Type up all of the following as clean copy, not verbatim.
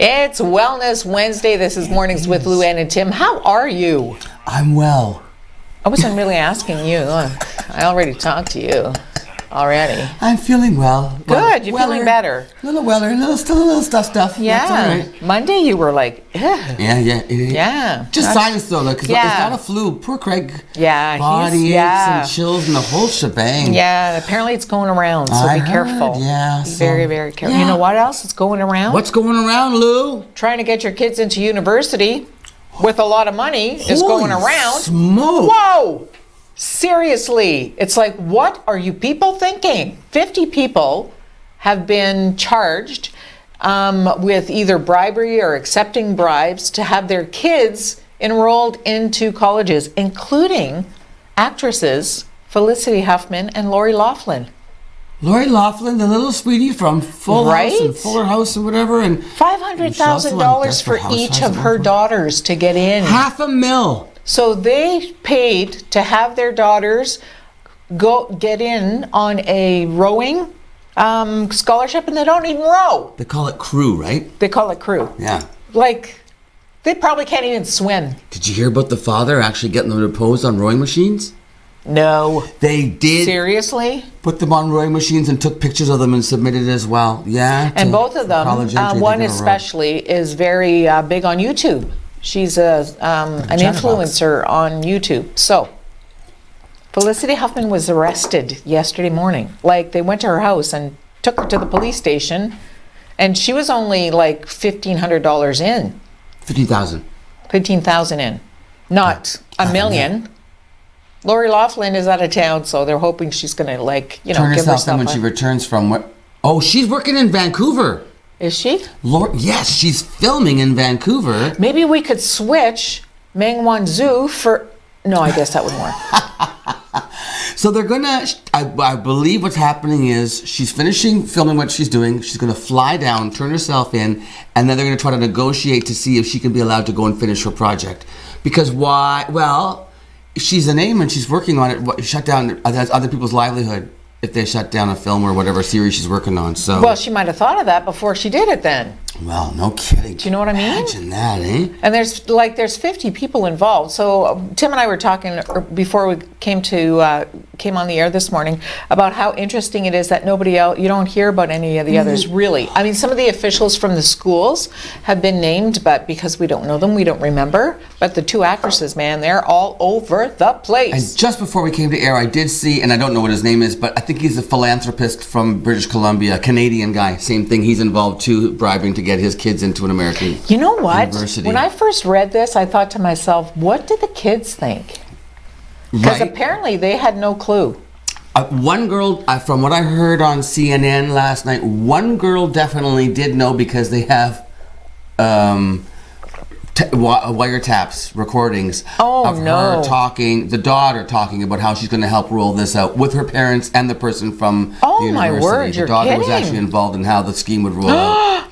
It's Wellness Wednesday. This is Mornings with Luann and Tim. How are you? I'm well. I wasn't really asking you. I already talked to you already. I'm feeling well. Good. You're feeling better. A little weller, still a little stuff. Yeah. That's all right. Monday you were like, ugh. Yeah. Just sinus though, because it's not a flu. Poor Craig. Yeah. Body aches and chills and the whole shebang. Yeah. Apparently it's going around, so be careful. Yeah. Be very, very careful. You know what else is going around? What's going around, Lou? Trying to get your kids into university with a lot of money is going around. Smoke. Whoa! Seriously, it's like, what are you people thinking? 50 people have been charged with either bribery or accepting bribes to have their kids enrolled into colleges, including actresses Felicity Huffman and Lori Loughlin. Lori Loughlin, the little sweetie from Full House and Fuller House and whatever, and $500,000 for each of her daughters to get in. $500,000. So they paid to have their daughters get in on a rowing scholarship, and they don't even row. They call it crew, right? They call it crew. Yeah. Like, they probably can't even swim. Did you hear about the father actually getting them to pose on rowing machines? No. They did. Seriously? Put them on rowing machines and took pictures of them and submitted as well. Yeah. And both of them, one especially, is very big on YouTube. She's an influencer on YouTube. So, Felicity Huffman was arrested yesterday morning. Like, they went to her house and took her to the police station, and she was only like $1,500 in. $15,000 in. Not a million. Lori Loughlin is out of town, so they're hoping she's going to, turn give herself when she returns from what? Oh, she's working in Vancouver. Is she? Yes, she's filming in Vancouver. Maybe we could switch Meng Wanzhou for... No, I guess that would work. So they're going to... I believe what's happening is she's finishing filming what she's doing. She's going to fly down, turn herself in, and then they're going to try to negotiate to see if she can be allowed to go and finish her project. Because why? Well, she's a name and she's working on it. Shut down other people's livelihood if they shut down a film or whatever series she's working on. So, well, she might have thought of that before she did it then. Well, no kidding. Do you know what I mean? Imagine that, eh? And there's 50 people involved. So Tim and I were talking before we came on the air this morning about how interesting it is that nobody else, you don't hear about any of the others really. I mean, some of the officials from the schools have been named, but because we don't know them, we don't remember. But the two actresses, man, they're all over the place. And just before we came to air, I did see, and I don't know what his name is, but I think he's a philanthropist from British Columbia, a Canadian guy. Same thing, he's involved too, bribing to get his kids into an American You know what? university. When I first read this, I thought to myself, what did the kids think? Because apparently they had no clue. One girl, from what I heard on CNN last night, one girl definitely did know because they have wiretaps, recordings of her talking, the daughter talking about how she's going to help roll this out with her parents and the person from the university. My word, the daughter was actually involved in how the scheme would roll out.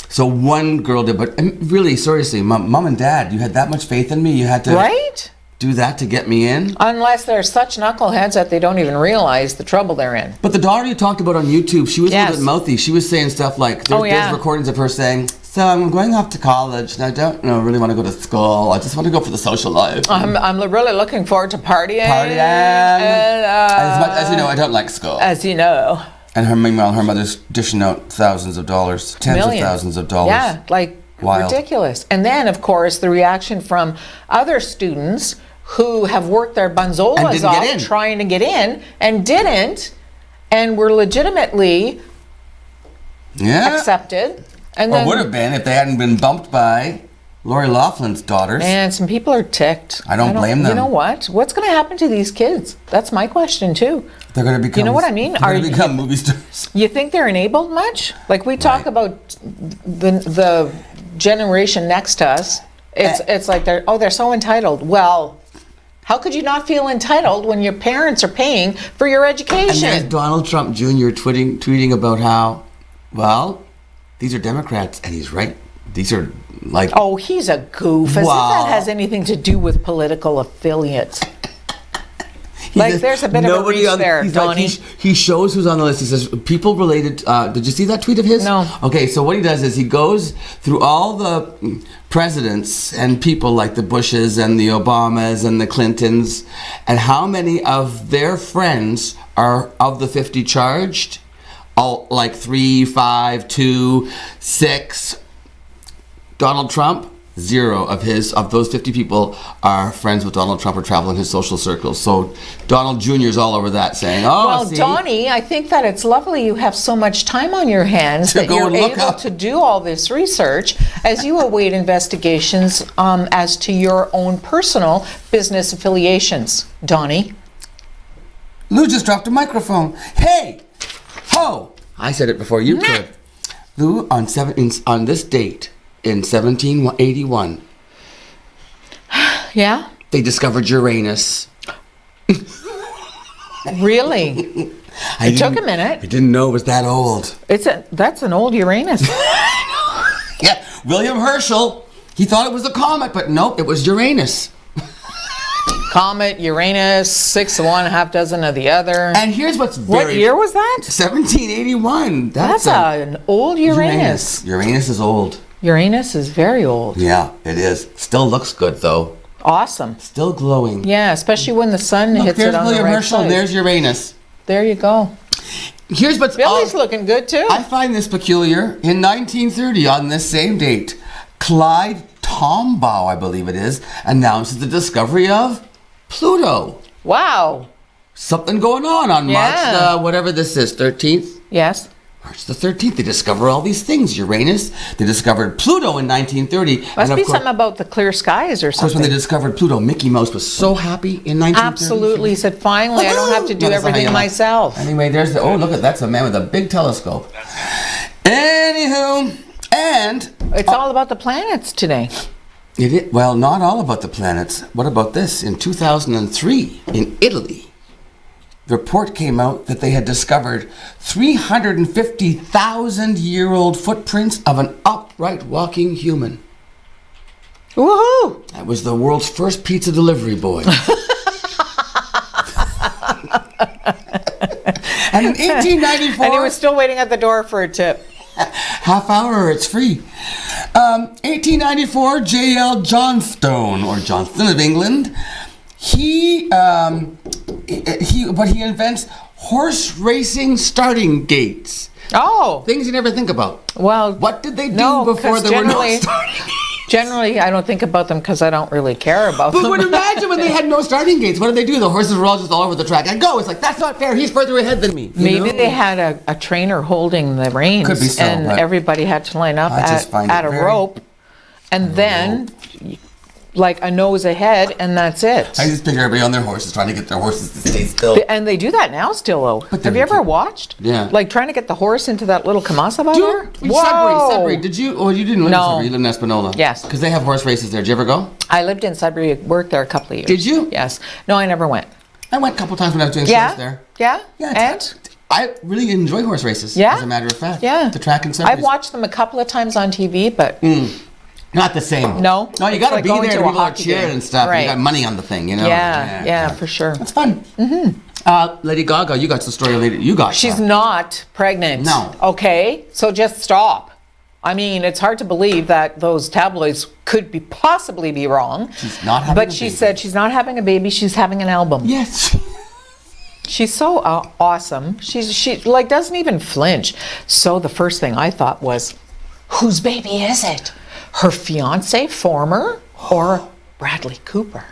So one girl did, but really, seriously, mom and dad, you had that much faith in me, you had to do that to get me in? Unless they're such knuckleheads that they don't even realize the trouble they're in. But the daughter you talked about on YouTube, she was a little bit mouthy. She was saying stuff like, there's recordings of her saying, so I'm going off to college and I don't really want to go to school. I just want to go for the social life. I'm really looking forward to partying. And, as much as you know, I don't like school. As you know. And meanwhile, her mother's dishing out thousands of dollars, tens of thousands of dollars. Yeah, like ridiculous. And then, of course, the reaction from other students who have worked their bunzolas off trying to get in and didn't, and were legitimately accepted. And or would have been if they hadn't been bumped by Lori Loughlin's daughters. And some people are ticked. I don't blame them. You know what? What's going to happen to these kids? That's my question too. They're going to become. You know what I mean? They're going to become movie stars. You think they're enabled much? Like we talk about the generation next to us. It's like they're so entitled. Well, how could you not feel entitled when your parents are paying for your education? And there's Donald Trump Jr. tweeting about how, well, these are Democrats, and he's right. These are like... Oh, he's a goof. As if that has anything to do with political affiliates. Like, there's a bit of a reach there, he's Donnie. he shows who's on the list. He says, people related, did you see that tweet of his? No. Okay, so what he does is he goes through all the presidents and people like the Bushes and the Obamas and the Clintons, and how many of their friends are of the 50 charged? All like 3, 5, 2, 6. Donald Trump, 0 of those 50 people are friends with Donald Trump or travel in his social circles. So Donald Jr. is all over that, saying, "Oh, well, see? Donnie, I think that it's lovely you have so much time on your hands To that go you're and look able up. to do all this research as you await investigations as to your own personal business affiliations, Donnie." Lou just dropped a microphone. Hey, ho! I said it before you could. Lou, on this date in 1781, Yeah? they discovered Uranus. Really? It took a minute. I didn't know it was that old. That's an old Uranus. Yeah, William Herschel, he thought it was a comet, but nope, it was Uranus. Comet, Uranus, 6 of one, half dozen of the other. And here's what's What year was that? 1781. That's an old Uranus. Uranus is old. Uranus is very old. Yeah, it is. Still looks good though. Awesome. Still glowing. Yeah, especially when the sun Look, hits there's it on William the right Herschel, side. and there's Uranus. There you go. Here's what's Billy's looking good too. I find this peculiar. In 1930, on this same date, Clyde Tombaugh, I believe it is, announces the discovery of Pluto. Wow. Something going on Yeah. March, whatever this is, 13th? Yes. March the 13th. They discover all these things. Uranus. They discovered Pluto in 1930. Must and of be course, something about the clear skies or of course, when they something. discovered Pluto, Mickey Mouse was so happy in 1930. Absolutely. He said, finally, I don't have to do No, that's not how everything you know. myself. Anyway, there's that's a man with a big telescope. Anywho, and It's all about the planets today. well, not all about the planets. What about this? In 2003, in Italy, the report came out that they had discovered 350,000-year-old footprints of an upright walking human. Woohoo! That was the world's first pizza delivery boy. And in 1894... And he was still waiting at the door for a tip. half hour or it's free. 1894, J.L. Johnstone, or Johnston of England, he invents horse racing starting gates. Oh. Things you never think about. Well, What did they do no, before 'cause there were no generally- starting gates? Generally, I don't think about them because I don't really care about But them. would imagine when they had no starting gates, what did they do? The horses were all just all over the track. I go. It's like, that's not fair. He's further ahead than me. You Maybe know? they had a trainer holding the reins, Could be so, and but everybody had to line up I just find it at a very- rope, and then like a nose ahead, and that's it. I just picture everybody on their horses trying to get their horses to stay still. And they do that now still, though. But Have you they're- ever watched? Yeah. Like trying to get the horse into that little kamasa by there? Sudbury, did you? Oh, you didn't live in No. Sudbury. You live in Espanola. Yes. Because they have horse races there. Did you ever go? I lived in Sudbury, worked there a couple of years. Did you? Yes. No, I never went. I went a couple times when I was doing Yeah? shows there. Yeah? Yeah. And? I really enjoy horse races. Yeah? As a matter of fact. Yeah. The track and Sudbury. I've watched them a couple of times on TV, but Not the same. No? No, you It's got to like be going there. to a People are hockey cheering game. and stuff. Right. You got money on the thing, you know? yeah, for sure. That's fun. Mm-hmm. Lady Gaga, you got the story of Lady. You got. She's not pregnant. No. Okay, so just stop. I mean, it's hard to believe that those tabloids could possibly be wrong. She's not having But a she baby. said she's not having a baby. She's having an album. Yes. She's so awesome. She like doesn't even flinch. So the first thing I thought was, whose baby is it? Her fiance, former, or Bradley Cooper?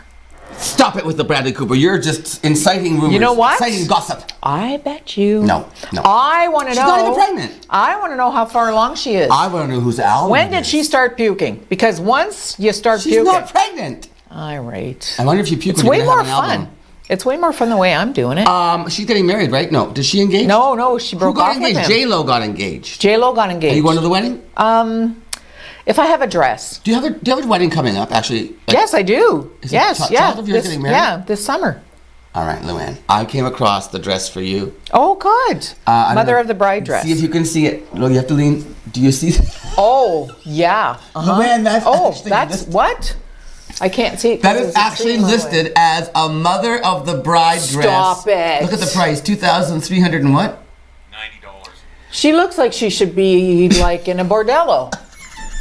Stop it with the Bradley Cooper. You're just inciting rumors. You know what? Inciting gossip. I bet you. No. I want to know. She's not even pregnant. I want to know how far along she is. I want to know whose album. When it did is. she start puking? Because once you start She's puking, not pregnant. all right. I wonder if you puke It's when way you're gonna more have an fun. album. It's way more fun the way I'm doing it. She's getting married, right? No. Did she engage? no, she Who broke got off with engaged? him. J-Lo got engaged. J-Lo got Are engaged. you going to the wedding? If I have a dress. Do you have a wedding coming up? Actually. Yes, I do. Is Yes, a yeah. child of yours This- getting married? Yeah, this summer. All right, Luann. I came across the dress for you. Oh, good. I don't Mother know. of the bride dress. See if you can see it. No, you have to lean. Do you see? Oh, yeah. Uh-huh. Luann, that's Oh, actually that's this- what? I can't see it. That is actually listed as a mother of the bride dress. Stop it. Look at the price, $2,300 and what? $90. She looks like she should be like in a bordello.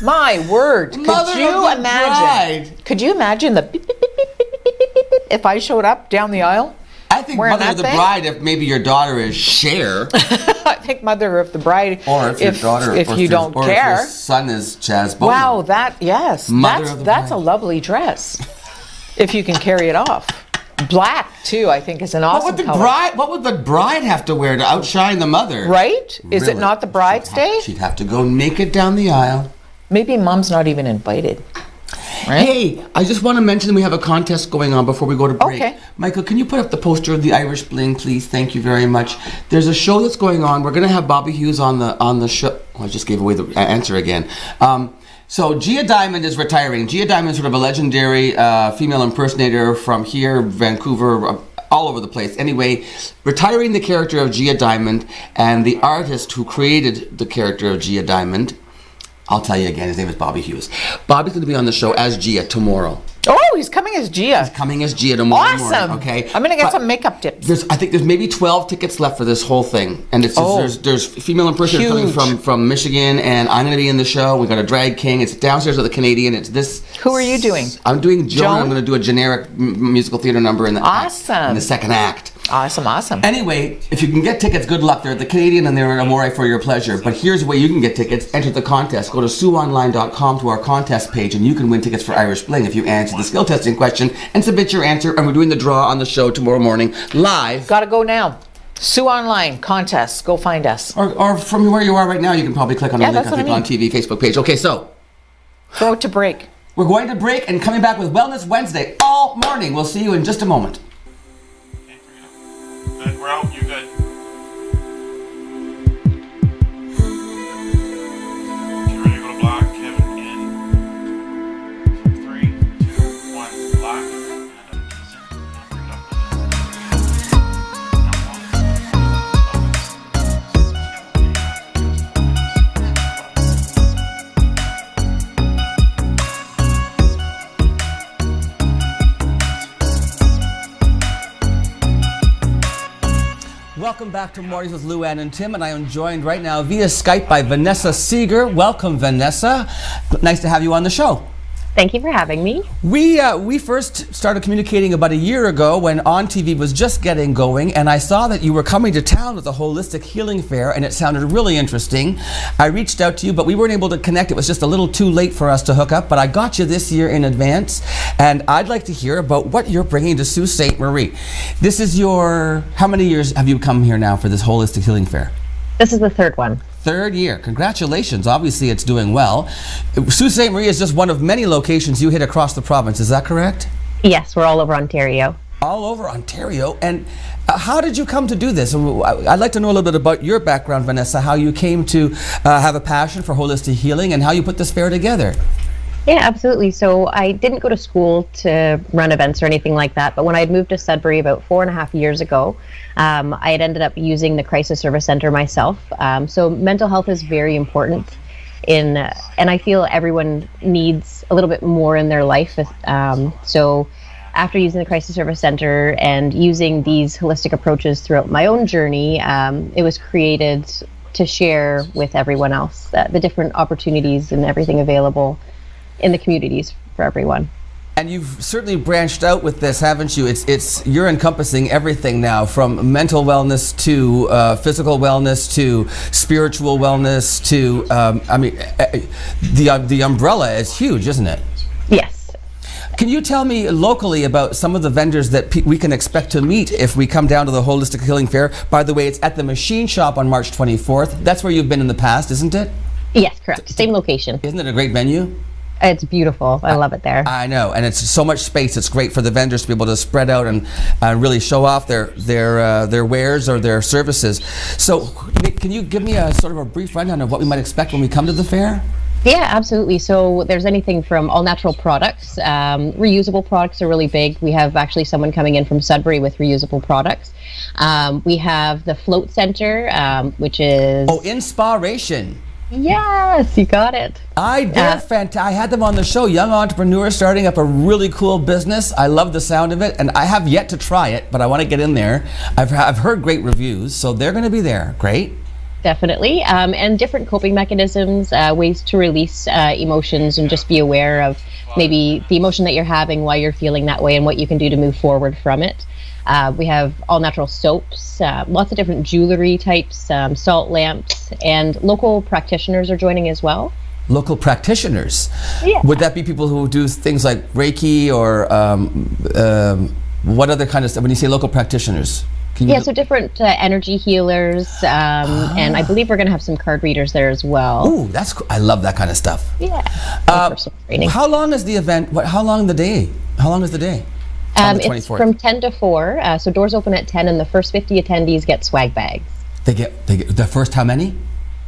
My word. Mother Could you of the imagine? bride. Could you imagine the beep, beep, beep, beep, beep, beep, beep, beep, if I showed up down the aisle? I think Wearing mother of that the thing? bride, if maybe your daughter is Cher, I think mother of the bride. or if your daughter, if or you don't or care. if your son is Chaz Bowman. Wow, yes, Mother of the that's a bride. lovely dress. If you can carry it off. Black too, I think, is an awesome color. What would the bride have to wear to outshine the mother? Right? Is it Really? not the bride's day? She'd have to go naked down the aisle. Maybe mom's not even invited. Right? Hey, I just want to mention we have a contest going on before we go to break. Okay. Michael, can you put up the poster of the Irish Bling, please? Thank you very much. There's a show that's going on. We're going to have Bobby Hughes on the show. Oh, I just gave away the answer again. So Gia Diamond is retiring. Gia Diamond is sort of a legendary female impersonator from here, Vancouver, all over the place. Anyway, retiring the character of Gia Diamond, and the artist who created the character of Gia Diamond, I'll tell you again, his name is Bobby Hughes. Bobby's going to be on the show as Gia tomorrow. Oh, he's coming as Gia. Coming as Gia tomorrow Awesome. morning, okay? I'm going to get But some makeup tips. I think there's maybe 12 tickets left for this whole thing. And it's Oh. there's female impersonators Huge. coming from Michigan, and I'm going to be in the show. We've got a drag king. It's downstairs with a Canadian. It's this. Who are you doing? I'm doing Joan. Joan? I'm going to do a generic musical theater number in the Awesome. in the second act. Awesome. Anyway, if you can get tickets, good luck. They're at the Canadian and they're at Amore for your pleasure. But here's the way you can get tickets. Enter the contest. Go to SueOnline.com to our contest page, and you can win tickets for Irish Bling if you answer the skill testing question and submit your answer. And we're doing the draw on the show tomorrow morning live. Got to go now. Sue Online contest. Go find us. Or from where you are right now, you can probably click on the link, that's I what think, I on TV, Facebook page. Okay, so Throw it to break. we're going to break and coming back with Wellness Wednesday all morning. We'll see you in just a moment. Okay, bring it up. Good, we're out. You good? Okay, ready to go to black. Kevin in 3, 2, 1. Black. And up, ease in. Now bring it up. Welcome back to Mornings with Lou Ann and Tim, and I am joined right now via Skype by Vanessa Seeger. Welcome, Vanessa. Nice to have you on the show. Thank you for having me. We first started communicating about a year ago when ONNtv was just getting going, and I saw that you were coming to town with a holistic healing fair, and it sounded really interesting. I reached out to you, but we weren't able to connect. It was just a little too late for us to hook up, but I got you this year in advance, and I'd like to hear about what you're bringing to Sault Ste. Marie. This is how many years have you come here now for this holistic healing fair? This is the third one. Third year. Congratulations. Obviously, it's doing well. Sault Ste. Marie is just one of many locations you hit across the province. Is that correct? Yes, we're all over Ontario. All over Ontario. And how did you come to do this? I'd like to know a little bit about your background, Vanessa, how you came to have a passion for holistic healing and how you put this fair together. Yeah, absolutely. So I didn't go to school to run events or anything like that, but when I had moved to Sudbury about 4.5 years ago, I had ended up using the Crisis Service Center myself. So mental health is very important and I feel everyone needs a little bit more in their life. So after using the Crisis Service Center and using these holistic approaches throughout my own journey, it was created to share with everyone else the different opportunities and everything available in the communities for everyone. And you've certainly branched out with this, haven't you? You're encompassing everything now, from mental wellness to physical wellness to spiritual wellness to the umbrella is huge, isn't it? Yes. Can you tell me locally about some of the vendors that we can expect to meet if we come down to the Holistic Healing Fair? By the way, it's at the Machine Shop on March 24th. That's where you've been in the past, isn't it? Yes, correct. Same location. Isn't it a great venue? It's beautiful. I love it there. I know, and it's so much space. It's great for the vendors to be able to spread out and really show off their wares or their services. So, can you give me a sort of a brief rundown of what we might expect when we come to the fair? Yeah, absolutely. So there's anything from all natural products. Reusable products are really big. We have actually someone coming in from Sudbury with reusable products. We have the Float Center, which is... Oh, Inspiration. Yes, you got it. They're fantastic. I had them on the show, young entrepreneurs starting up a really cool business. I love the sound of it, and I have yet to try it, but I want to get in there. I've heard great reviews, so they're going to be there. Great. Definitely. And different coping mechanisms, ways to release emotions and just be aware of maybe the emotion that you're having while you're feeling that way and what you can do to move forward from it. We have all natural soaps, lots of different jewelry types, salt lamps, and local practitioners are joining as well. Local practitioners? Yeah. Would that be people who do things like Reiki or what other kind of stuff? When you say local practitioners? So different energy healers, and I believe we're going to have some card readers there as well. Ooh, that's cool. I love that kind of stuff. Yeah. Personal training. How long is the event? How long the day? How long is the day? It's from 10 to 4, so doors open at 10, and the first 50 attendees get swag bags. They get the first how many?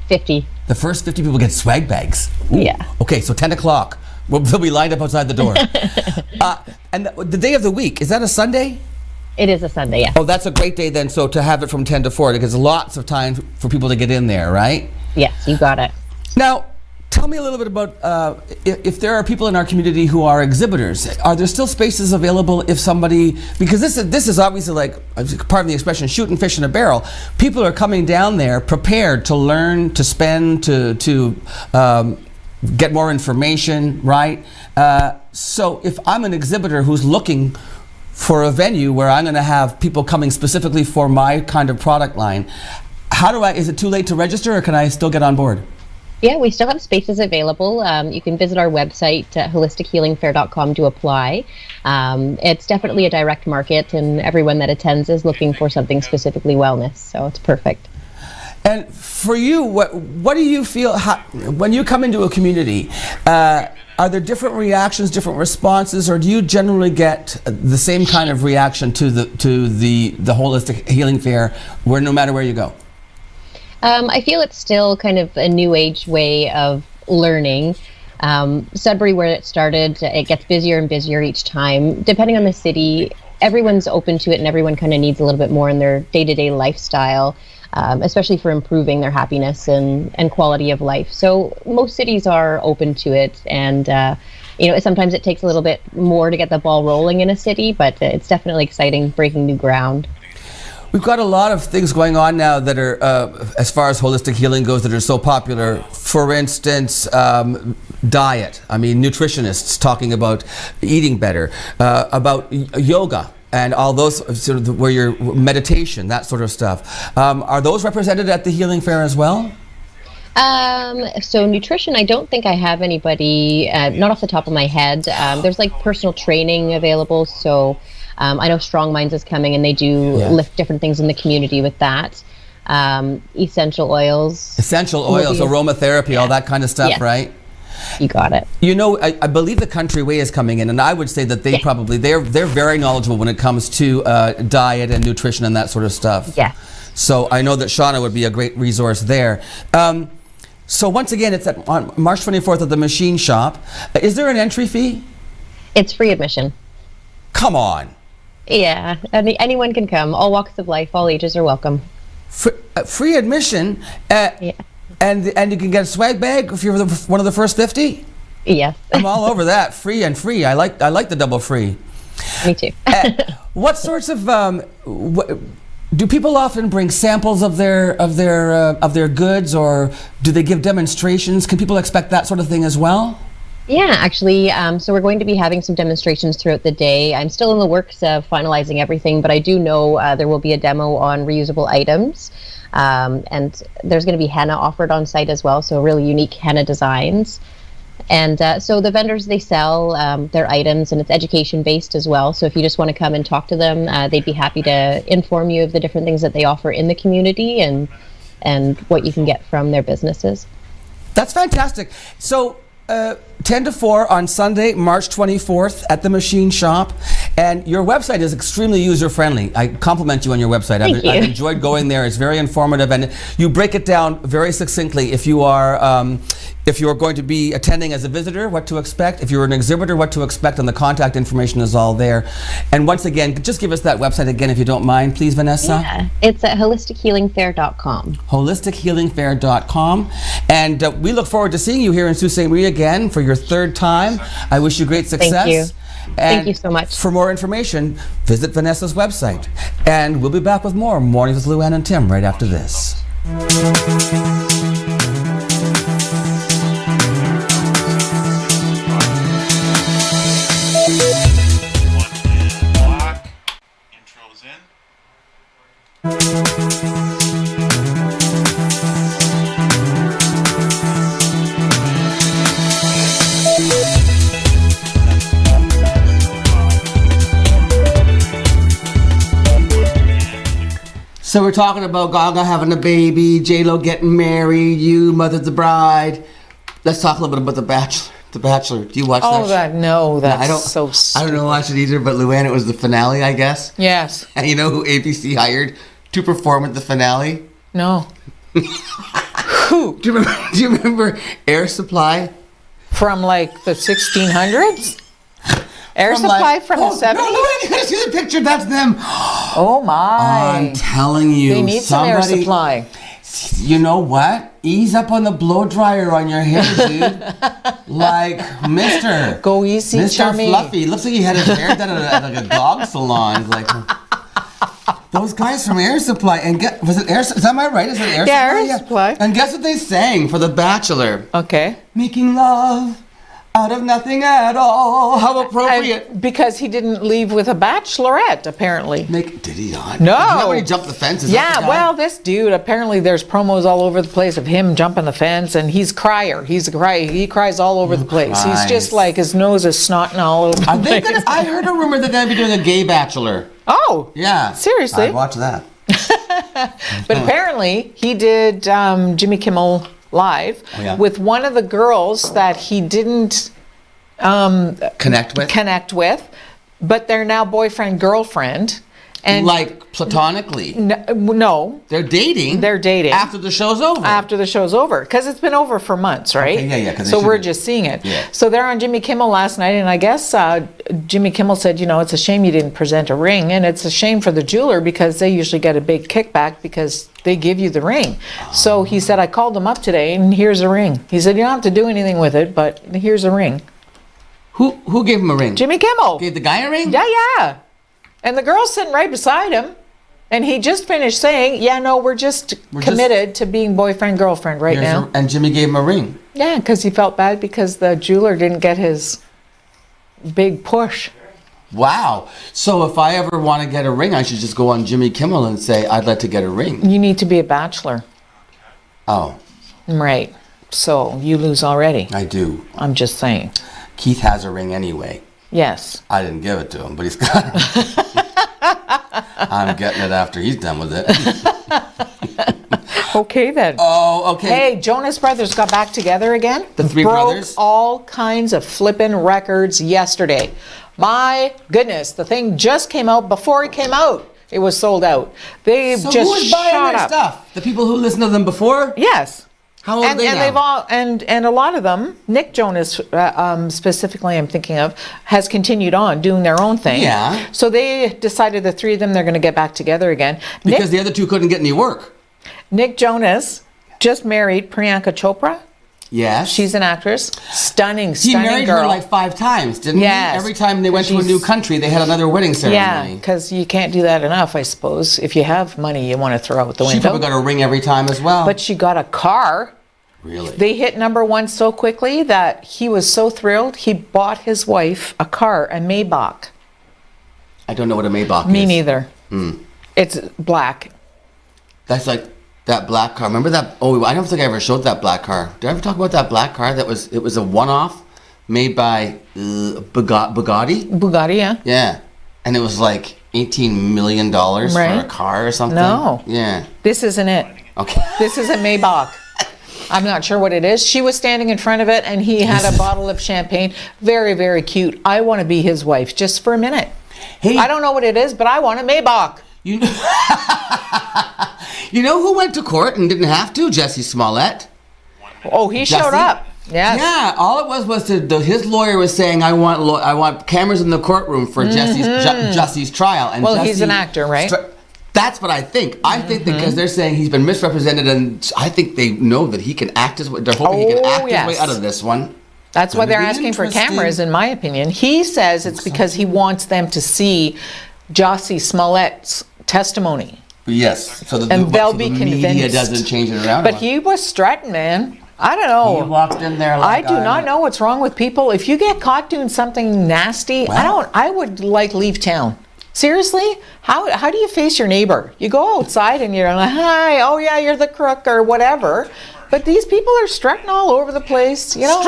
50. The first 50 people get swag bags. Ooh. Yeah. Okay, so 10 o'clock. They'll be lined up outside the door. And the day of the week, is that a Sunday? It is a Sunday, yeah. Oh, that's a great day then, so to have it from 10 to 4, because lots of time for people to get in there, right? Yes, you got it. Now, tell me a little bit about if there are people in our community who are exhibitors. Are there still spaces available if somebody, because this is obviously like, pardon the expression, shooting fish in a barrel. People are coming down there prepared to learn, to spend, to get more information, right? So if I'm an exhibitor who's looking for a venue where I'm going to have people coming specifically for my kind of product line, is it too late to register, or can I still get on board? Yeah, we still have spaces available. You can visit our website at holistichealingfair.com to apply. It's definitely a direct market, and everyone that attends is looking for something specifically wellness, so it's perfect. And for you, what do you feel when you come into a community? Are there different reactions, different responses, or do you generally get the same kind of reaction to the Holistic Healing Fair, where no matter where you go? I feel it's still kind of a new age way of learning. Sudbury, where it started, it gets busier and busier each time. Depending on the city, everyone's open to it, and everyone kind of needs a little bit more in their day-to-day lifestyle, especially for improving their happiness and quality of life. So most cities are open to it, and sometimes it takes a little bit more to get the ball rolling in a city, but it's definitely exciting, breaking new ground. We've got a lot of things going on now that are, as far as holistic healing goes, that are so popular. For instance, diet. I mean, nutritionists talking about eating better, about yoga, and all those sort of where your meditation, that sort of stuff. Are those represented at the Healing Fair as well? So nutrition, I don't think I have anybody, not off the top of my head. There's like personal training available, so I know Strong Minds is coming, and they do lift different things in the community with that. Essential oils, aromatherapy, all that kind of stuff, right? You got it. You know, I believe the Country Way is coming in, and I would say that they're very knowledgeable when it comes to diet and nutrition and that sort of stuff. Yeah. So I know that Shauna would be a great resource there. So once again, it's on March 24th at the Machine Shop. Is there an entry fee? It's free admission. Come on. Yeah, anyone can come. All walks of life, all ages are welcome. Free admission, and you can get a swag bag if you're one of the first 50. Yes. I'm all over that. Free. I like the double free. Me too. What sorts of do people often bring samples of their goods, or do they give demonstrations? Can people expect that sort of thing as well? Yeah, actually, so we're going to be having some demonstrations throughout the day. I'm still in the works of finalizing everything, but I do know there will be a demo on reusable items, and there's going to be henna offered on site as well, so really unique henna designs. And so the vendors, they sell their items, and it's education-based as well, so if you just want to come and talk to them, they'd be happy to inform you of the different things that they offer in the community and what you can get from their businesses. That's fantastic. So 10 to 4 on Sunday, March 24th at the Machine Shop. And your website is extremely user-friendly. I compliment you on your website. Thank you. I've enjoyed going there. It's very informative, and you break it down very succinctly. If you are going to be attending as a visitor, what to expect. If you're an exhibitor, what to expect, and the contact information is all there. And once again, just give us that website again if you don't mind, please, Vanessa. Yeah, it's at holistichealingfair.com. holistichealingfair.com. And we look forward to seeing you here in Sault Ste. Marie again for your third time. I wish you great success. Thank you. And Thank you so much. For more information, visit Vanessa's website. And we'll be back with more Mornings with Luann and Tim right after this. Black. Intro's in. So we're talking about Gaga having a baby, J-Lo getting married, you, Mother the Bride. Let's talk a little bit about The Bachelor. The Bachelor. Do you watch that? Oh, that's I don't, so I don't know watch it either, but Luann, it was the finale, I guess. Yes. And you know who ABC hired to perform at the finale? No. Who? Do you remember Air Supply? From like the 1600s? Air Supply from the 70s? No, you gotta see the picture. That's them. Oh my. I'm telling you, They need some air supply. You know what? Ease up on the blow dryer on your hair, dude. Like, Mister. Go easy, Mr. chummy. Fluffy. Looks like he had his hair done at like a dog salon. Like those guys from Air Supply. And was it Air? Is that my right? Is it Air Yeah, Supply? Air Supply. And guess what they sang for The Bachelor? Okay. Making love out of nothing at all. How appropriate. Because he didn't leave with a bachelorette, apparently. Did he not? No. Did you know when he jumped the fence? Is that Yeah, the guy? well, this dude, apparently there's promos all over the place of him jumping the fence, and he's a crier. He's a crier. He cries all over the place. He's just Christ. like, his nose is snotting all over Are the they place. gonna, I heard a rumor they're going to be doing a gay bachelor. Oh, Yeah. seriously? I'd watch that. But apparently he did Jimmy Kimmel Live yeah. with one of the girls that he didn't Connect with? but they're now boyfriend, girlfriend. And Like platonically. no, They're dating. They're dating. After the show's over. after the show's over, because it's been over for months, right? Okay, yeah, 'cause they So we're should- just seeing it. Yeah. So they're on Jimmy Kimmel last night, and I guess Jimmy Kimmel said, it's a shame you didn't present a ring, and it's a shame for the jeweler because they usually get a big kickback because they give you the ring. So he said, I called them up today, and here's a ring. He said, you don't have to do anything with it, but here's a ring. Who gave him a ring? Jimmy Kimmel. Gave the guy a ring? Yeah. And the girl's sitting right beside him. And he just finished saying, we're just committed to being boyfriend, girlfriend right now. And Jimmy gave him a ring. Yeah, because he felt bad because the jeweler didn't get his big push. Wow. So if I ever want to get a ring, I should just go on Jimmy Kimmel and say, I'd like to get a ring. You need to be a bachelor. Oh, Right. So you lose already. I do. I'm just saying. Keith has a ring anyway. Yes. I didn't give it to him, but he's got it. I'm getting it after he's done with it. Okay then. Oh, okay. Hey, Jonas Brothers got back together again. The three Broke brothers? all kinds of flippin' records yesterday. My goodness, the thing just came out. Before it came out, it was sold out. They So just who was buying shot their up. stuff? The people who listened to them before? Yes. How old are they and now? they've all and a lot of them, Nick Jonas specifically, I'm thinking of, has continued on doing their own thing. Yeah. So they decided, the three of them, they're going to get back together again. Because the other two couldn't get any work. Nick Jonas just married Priyanka Chopra. Yes. She's an actress. Stunning He married girl. her like 5 times, didn't Yes. he? Every time they went to a She's- new country, they had another wedding Yeah, ceremony. because you can't do that enough, I suppose. If you have money, you want to throw out the She window. probably got a ring every time as well. But she got a car. Really? They hit #1 so quickly that he was so thrilled, he bought his wife a car, a Maybach. I don't know what a Maybach is. Me neither. It's black. That's like that black car. Remember that? Oh, I don't think I ever showed that black car. Did I ever talk about that black car? It was a one-off made by Bugatti. Bugatti, yeah. Yeah, and it was like $18 million for Right. a car or something. No. Yeah. This isn't it. Okay. This is a Maybach. I'm not sure what it is. She was standing in front of it, and he had a bottle of champagne. Very, very cute. I want to be his wife just for a minute. Hey, I don't know what it is, but I want a Maybach. You you know who went to court and didn't have to? Jesse Smollett. Oh, he showed Jesse? up. Yes. Yeah, all it was his lawyer was saying, I want cameras in the courtroom for Jesse's trial. And Well, Jesse he's an actor, right? That's what I think. I think because they're saying he's been misrepresented, and I think they know that he can act his way. They're hoping he can act his way out of this one. That's why Gonna they're be asking for interesting. cameras, in my opinion. He says it's because he wants them to see Jossie Smollett's testimony. Yes, so And they'll be the media convinced. doesn't change it around. But he was strutting, man. I don't He know. walked in there I like do not know what's wrong with people. If you get caught doing something nasty, I would leave town. Seriously? How do you face your neighbor? You go outside and you're like, hi, oh yeah, you're the crook or whatever. But these people are strutting all over the place, you know?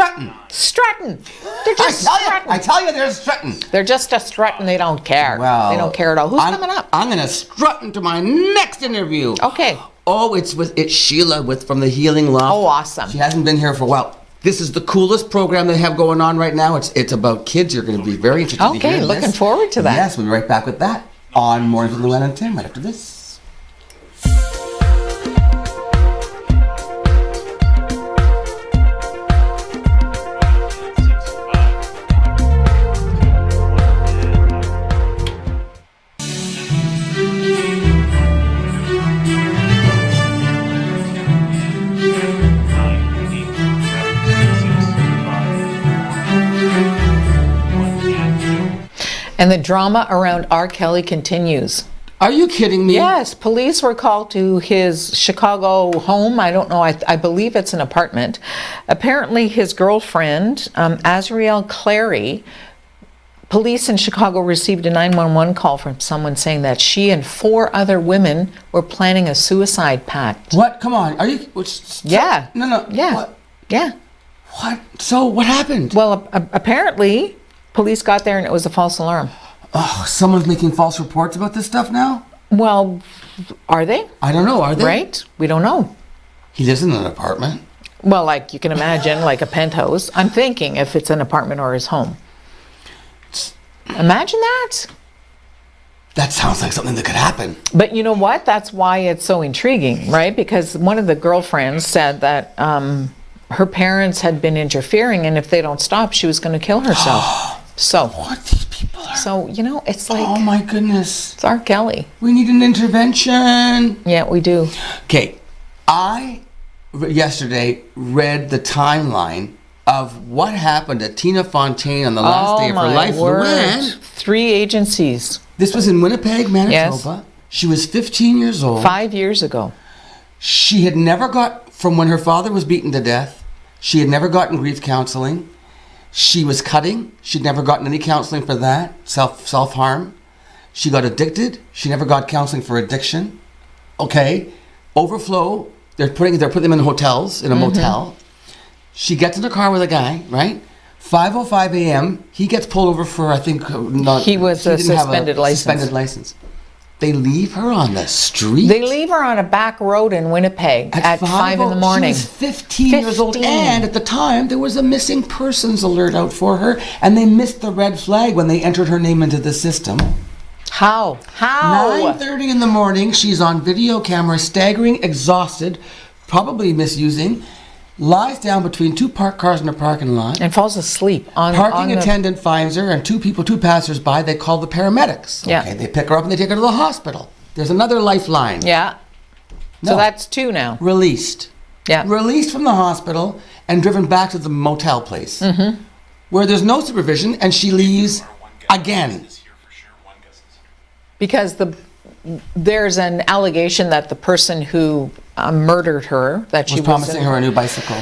Strutting. They're just strutting. I tell you, they're strutting. They're just a strutting. They don't care. Well, they don't care at all. Who's coming up? I'm gonna strut into my next interview. Okay. Oh, it's Sheila from the Healing Loft. Oh, awesome. She hasn't been here for a while. This is the coolest program they have going on right now. It's about kids. You're going to be very interested to hear Okay, this. looking forward to that. Yes, we'll be right back with that on Mornings with Luann and Tim right after this. And the drama around R. Kelly continues. Are you kidding me? Yes, police were called to his Chicago home. I don't know, I believe it's an apartment. Apparently his girlfriend, Azriel Clary, police in Chicago received a 911 call from someone saying that she and 4 other women were planning a suicide pact. What? Come on. Are you? Yeah. No. Yeah. What? Yeah. What? So what happened? Well, apparently police got there and it was a false alarm. Oh, someone's making false reports about this stuff now? Well, are they? I don't know. Are they? Right? We don't know. He lives in an apartment. Well, like you can imagine, like a penthouse. I'm thinking if it's an apartment or his home. Imagine that. That sounds like something that could happen. But you know what? That's why it's so intriguing, right? Because one of the girlfriends said that her parents had been interfering, and if they don't stop, she was going to kill herself. So, What these people are. so you know, it's like Oh my goodness. it's R. Kelly. We need an intervention. Yeah, we do. Okay, I yesterday read the timeline of what happened to Tina Fontaine on the last day of her life. Luann, 3 agencies this was in Winnipeg, Manitoba. Yes. She was 15 years old. 5 years ago. She had never got, from when her father was beaten to death, she had never gotten grief counseling. She was cutting. She'd never gotten any counseling for that, self-harm. She got addicted. She never got counseling for addiction. Okay, overflow. They're putting them in hotels, in a motel. She gets in the car with a guy, right? 5:05 a.m. He gets pulled over for, I think, He was a didn't have suspended license. Suspended license. They leave her on the street. They leave her on a back road in Winnipeg at 5 in the morning. She was 15 years old, 15. and at the time there was a missing persons alert out for her, and they missed the red flag when they entered her name into the system. How? 9:30 in the morning, she's on video camera, staggering, exhausted, probably misusing, lies down between 2 parked cars in a parking lot. And falls asleep on Parking the attendant finds her, and 2 passers-by. They call the paramedics. Yeah. Okay, they pick her up and they take her to the hospital. There's another lifeline. Yeah. So No. that's 2 now. Released. Yeah. Released from the hospital and driven back to the motel place, Mm-hmm. where there's no supervision, and she leaves again. Because there's an allegation that the person who murdered her, that she Was promising her a new bicycle.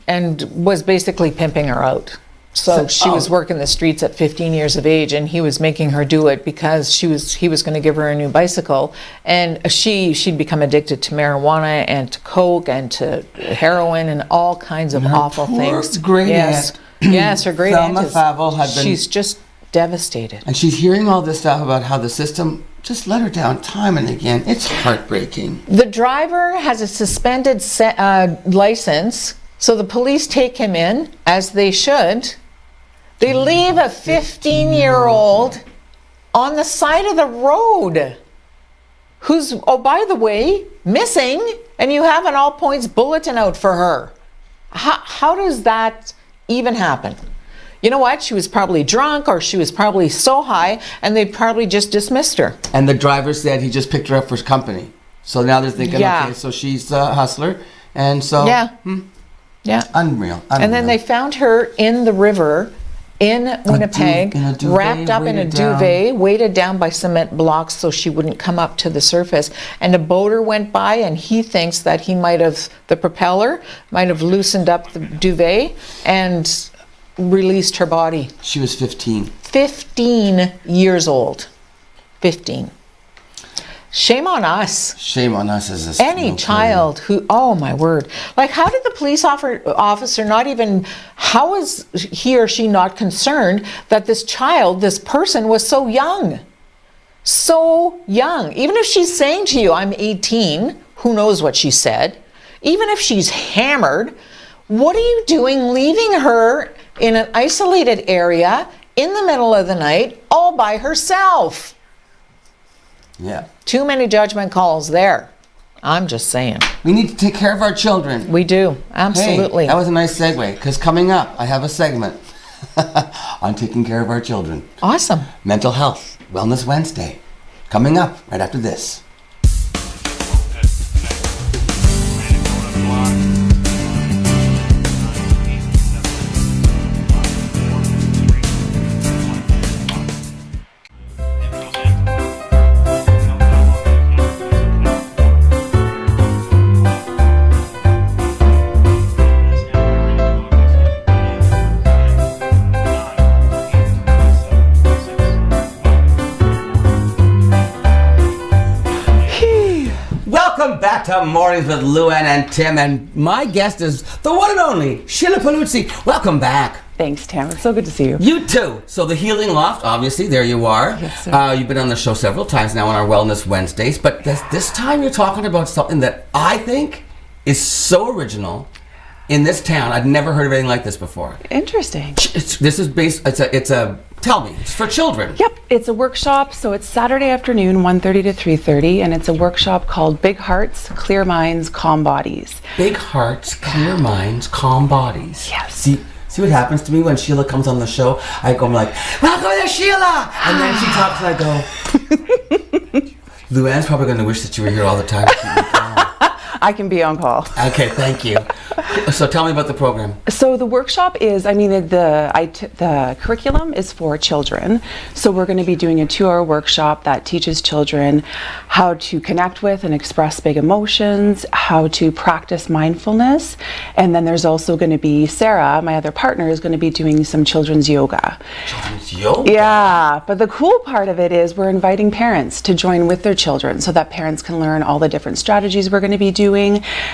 and was basically pimping her out. So she was working the streets at 15 years of age, and he was making her do it because he was going to give her a new bicycle, and she'd become addicted to marijuana and to coke and to heroin and all kinds of awful poor things. great yes, aunt. yes, her great Thelma aunt is. Favell had been- She's just devastated. And she's hearing all this stuff about how the system just let her down time and again. It's heartbreaking. The driver has a suspended license, so the police take him in, as they should. They leave a 15-year-old on the side of the road, who's, oh, by the way, missing, and you have an all points bulletin out for her. How does that even happen? You know what? She was probably drunk, or she was probably so high, and they probably just dismissed her. And the driver said he just picked her up for company. So now they're thinking, okay, so she's a hustler. And so, Yeah. Unreal. And then they found her in the river in Winnipeg, in a duvet, wrapped up in a duvet, weighted down by cement blocks so she wouldn't come up to the surface. And a boater went by, and he thinks that the propeller might have loosened up the duvet and released her body. She was 15. 15 years old. 15. Shame on us. Shame on us as Any child who, oh my word. Like, how did the police officer not even, how is he or she not concerned that this child, this person was so young? So young. Even if she's saying to you, I'm 18, who knows what she said. Even if she's hammered, what are you doing leaving her in an isolated area in the middle of the night all by herself? Yeah. Too many judgment calls there. I'm just saying. We need to take care of our children. We do. Absolutely. Hey, that was a nice segue, because coming up, I have a segment on taking care of our children. Awesome. Mental Health Wellness Wednesday. Coming up right after this. Welcome back to Mornings with Luann and Tim, and my guest is the one and only Sheila Paluzzi. Welcome back. Thanks, Tam. It's so good to see you. You too. So the Healing Loft, obviously, there you are. Yes, sir. You've been on the show several times now on our Wellness Wednesdays, but this time you're talking about something that I think is so original in this town. I'd never heard of anything like this before. Interesting. Tell me, it's for children. Yep, it's a workshop. So it's Saturday afternoon, 1:30 to 3:30, and it's a workshop called Big Hearts, Clear Minds, Calm Bodies. Big hearts, clear minds, calm bodies. Yes. See what happens to me when Sheila comes on the show? I go, I'm like, welcome to Sheila! And then she talks and I go, Luann's probably going to wish that you were here all the time to keep me calm. I can be on call. Okay, thank you. So tell me about the program. So the workshop is, the curriculum is for children. So we're going to be doing a 2-hour workshop that teaches children how to connect with and express big emotions, how to practice mindfulness. And then there's also going to be Sarah, my other partner, is going to be doing some children's yoga. Children's yoga? Yeah, but the cool part of it is we're inviting parents to join with their children so that parents can learn all the different strategies we're going to be doing,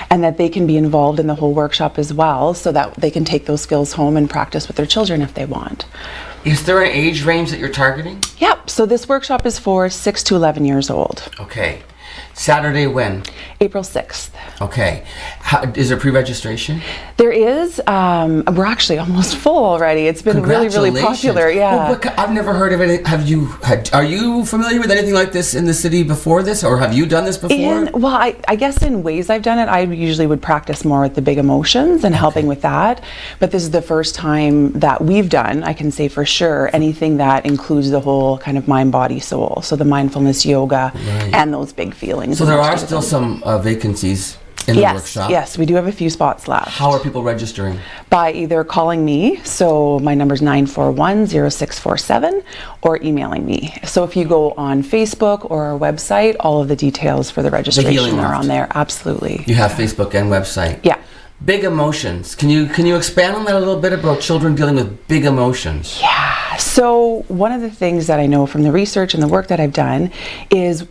and that they can be involved in the whole workshop as well, so that they can take those skills home and practice with their children if they want. Is there an age range that you're targeting? Yep, so this workshop is for 6 to 11 years old. Okay. Saturday when? April 6th. Okay. Is there pre-registration? There is. We're actually almost full already. It's been really, really popular. Yeah. Well, I've never heard of it. Are you familiar with anything like this in the city before this, or have you done this before? I guess in ways I've done it, I usually would practice more with the big emotions and helping with that. But this is the first time that we've done, I can say for sure, anything that includes the whole kind of mind, body, soul. So the mindfulness, yoga, and those big feelings. So there are still some vacancies in the workshop? Yes, we do have a few spots left. How are people registering? By either calling me, so my number's 941-0647, or emailing me. So if you go on Facebook or our website, all of the details for the registration are on there. Absolutely. You have Facebook and website? Yeah. Big emotions. Can you expand on that a little bit about children dealing with big emotions? Yeah. So one of the things that I know from the research and the work that I've done is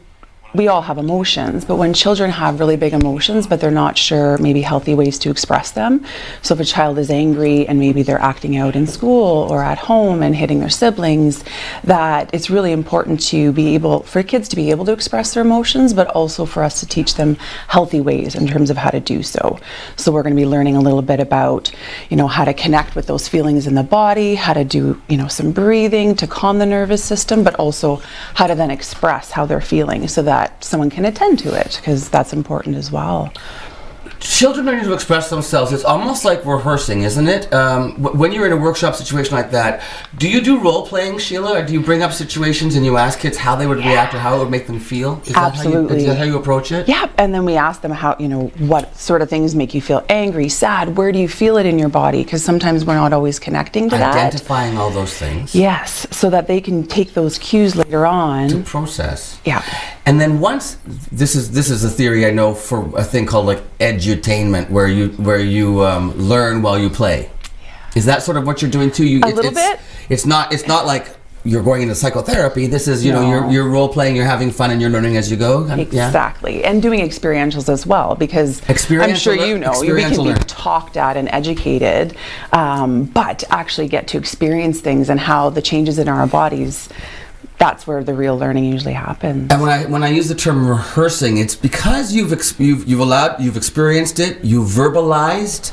we all have emotions, but when children have really big emotions, but they're not sure maybe healthy ways to express them. So if a child is angry and maybe they're acting out in school or at home and hitting their siblings, that it's really important to be able, for kids to be able to express their emotions, but also for us to teach them healthy ways in terms of how to do so. So we're going to be learning a little bit about, how to connect with those feelings in the body, how to do, some breathing to calm the nervous system, but also how to then express how they're feeling so that someone can attend to it, because that's important as well. Children learning to express themselves, it's almost like rehearsing, isn't it? When you're in a workshop situation like that, do you do role-playing, Sheila, or do you bring up situations and you ask kids how they would react or how it would make them feel? Absolutely. Is that how you approach it? Yeah, and then we ask them how, what sort of things make you feel angry, sad, where do you feel it in your body? Because sometimes we're not always connecting to that. Identifying all those things. Yes, so that they can take those cues later on. To process. Yeah. And then once, this is a theory I know for a thing called like edutainment, where you learn while you play. Yeah. Is that sort of what you're doing too? A little bit. It's not like you're going into psychotherapy. This is, you're role playing, you're having fun, and you're learning as you go. Exactly. Yeah. And doing experientials as well, because I'm sure we can be talked at and educated, but actually get to experience things and how the changes in our bodies, that's where the real learning usually happens. And when I use the term rehearsing, it's because you've experienced it, you've verbalized.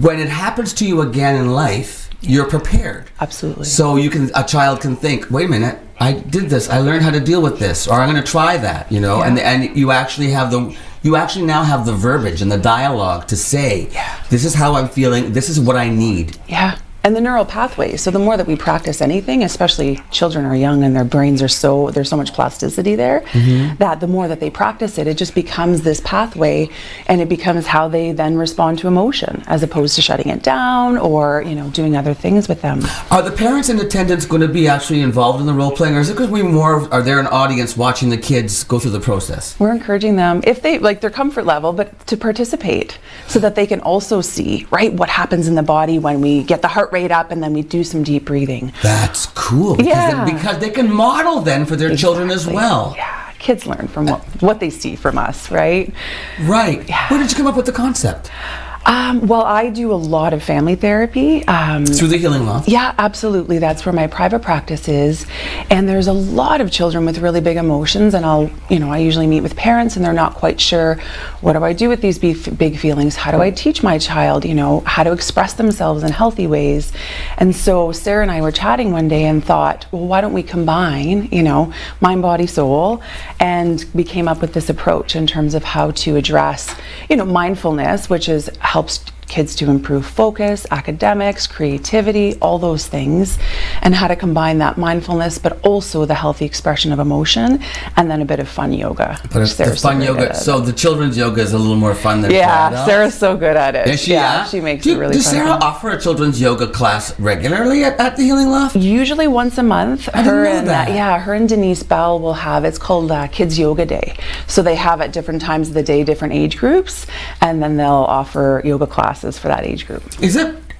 When it happens to you again in life, you're prepared. Absolutely. So a child can think, wait a minute, I did this, I learned how to deal with this, or I'm going to try that, Yeah. and you actually now have the verbiage and the dialogue to say, this is how I'm feeling, this is what I need. Yeah. And the neural pathways. So the more that we practice anything, especially children are young and their brains there's so much plasticity there, that the more that they practice it, it just becomes this pathway, and it becomes how they then respond to emotion, as opposed to shutting it down or, doing other things with them. Are the parents in attendance going to be actually involved in the role playing, or is it because are there an audience watching the kids go through the process? We're encouraging them, if they like their comfort level, but to participate, so that they can also see, right, what happens in the body when we get the heart rate up and then we do some deep breathing. That's cool. Because they can model then for their children as well. Yeah, kids learn from what they see from us, right? Right. Yeah. Where did you come up with the concept? Well, I do a lot of family therapy. Through the Healing Loft? Yeah, absolutely. That's where my private practice is. And there's a lot of children with really big emotions, and I usually meet with parents and they're not quite sure, what do I do with these big feelings? How do I teach my child, how to express themselves in healthy ways? And so Sarah and I were chatting one day and thought, well, why don't we combine, mind, body, soul? And we came up with this approach in terms of how to address, mindfulness, which helps kids to improve focus, academics, creativity, all those things, and how to combine that mindfulness, but also the healthy expression of emotion, and then a bit of fun yoga. But it's the fun yoga. So the children's yoga is a little more fun than adults. Sarah's so good at it. Is she? Yeah, she makes it really fun. Does Sarah offer a children's yoga class regularly at the Healing Loft? Usually once a month. Her and Denise Bell will have, it's called Kids Yoga Day. So they have at different times of the day, different age groups, and then they'll offer yoga classes for that age group.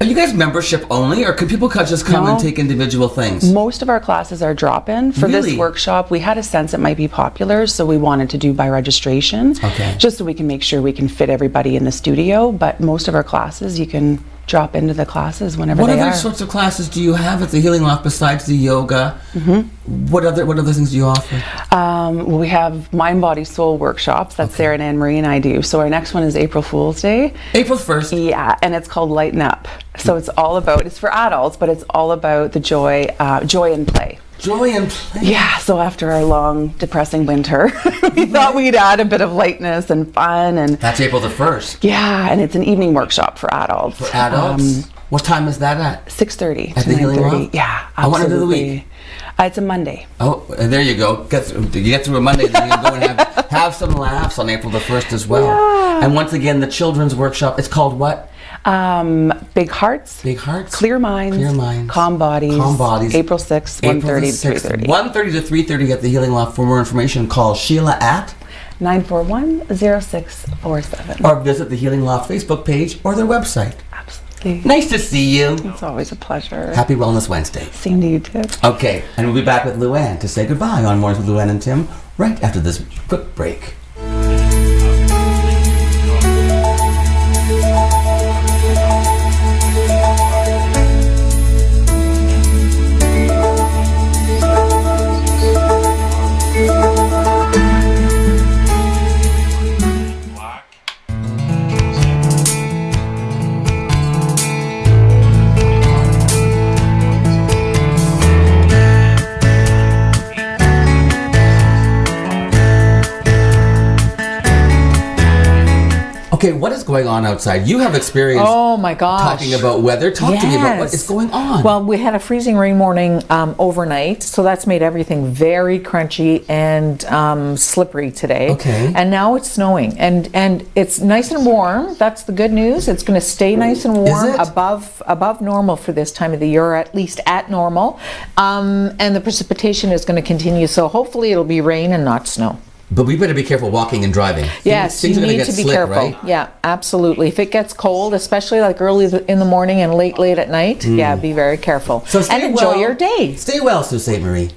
Are you guys membership only, or can people just come and take individual things? Most of our classes are drop-in. For this workshop, we had a sense it might be popular, so we wanted to do by registration, just so we can make sure we can fit everybody in the studio. But most of our classes, you can drop into the classes whenever they are. What other sorts of classes do you have at the Healing Loft besides the yoga? What other things do you offer? Well, we have Mind, Body, Soul workshops that Sarah and Anne-Marie and I do. So our next one is April Fool's Day. April 1st. Yeah, and it's called Lighten Up. So it's for adults, but it's all about the joy and play. Joy and play. Yeah, so after our long, depressing winter, we thought we'd add a bit of lightness and fun. And that's April the 1st. Yeah, and it's an evening workshop for adults. For adults? What time is that at? 6:30 at the Healing Loft? Yeah, absolutely. I want to do the week. It's a Monday. Oh, and there you go. You get through a Monday, then you go and have some laughs on April the 1st as well. Yeah. And once again, the children's workshop, it's called what? Big Hearts. Big Hearts. Clear Minds. Calm Bodies. April 6th, 1:30 to 3:30. 1:30 to 3:30 at the Healing Loft. For more information, call Sheila at 941-0647. or visit the Healing Loft Facebook page or their website. Absolutely. Absolutely. Nice to see you. It's always a pleasure. Happy Wellness Wednesday. Same to you too. Okay, and we'll be back with Luann to say goodbye on Mornings with Luann and Tim right after this quick break. Black. Okay, what is going on outside? You have experience Oh my gosh. talking about weather. Talk to me about what Yes. is going on. Well, we had a freezing rain morning overnight, so that's made everything very crunchy and slippery today. Okay. And now it's snowing, and it's nice and warm. That's the good news. It's going to stay nice and warm, it? above normal for this time of the year, or at least at normal. And the precipitation is going to continue. So hopefully it'll be rain and not snow. But we better be careful walking and driving. Yes, Things you are gonna need get to be slick, careful. right? Yeah, absolutely. If it gets cold, especially like early in the morning and late at night, yeah, be very careful. So stay and enjoy well. your day. Stay well, Sault Ste. Marie.